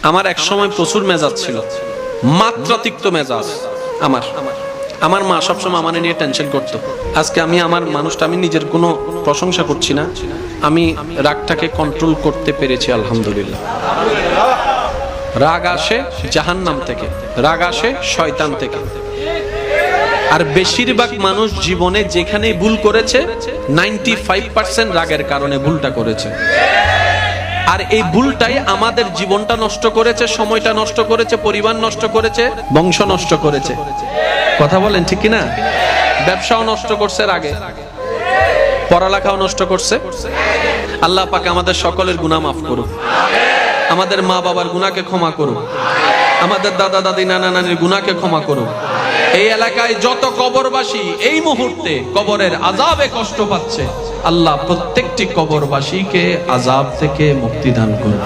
আমার এক সময় প্রচুর মেজাজ ছিল, মাত্রাতিরিক্ত মেজাজ। আমার মা সবসময় আমার নিয়ে টেনশন করতো। আজকে আমি আমার মানুষটা, আমি নিজের কোনো প্রশংসা করছি না, আমি রাগটাকে কন্ট্রোল করতে পেরেছি আলহামদুলিল্লাহ। রাগ আসে জাহান্নাম থেকে, রাগ আসে শয়তান থেকে। আর বেশিরভাগ মানুষ জীবনে যেখানে ভুল করেছে 95% রাগের কারণে ভুলটা করেছে। আর এই ভুলটাই আমাদের জীবনটা নষ্ট করেছে, সময়টা নষ্ট করেছে, পরিবার নষ্ট করেছে, বংশ নষ্ট করেছে। কথা বলেন ঠিক কিনা? ব্যবসাও নষ্ট করছে রাগে, পড়ালেখাও নষ্ট করছে। আল্লাহ পাক আমাদের সকলের গুনাহ মাফ করুক, আমাদের মা বাবার গুনাহকে ক্ষমা করুক, আমাদের দাদা দাদি নানা নানির গুনাহকে ক্ষমা করুক। এই এলাকায় যত কবরবাসী এই মুহূর্তে কবরের আযাবে কষ্ট পাচ্ছে, আল্লাহ প্রত্যেকটি কবরবাসীকে আযাব থেকে মুক্তি দান করুন।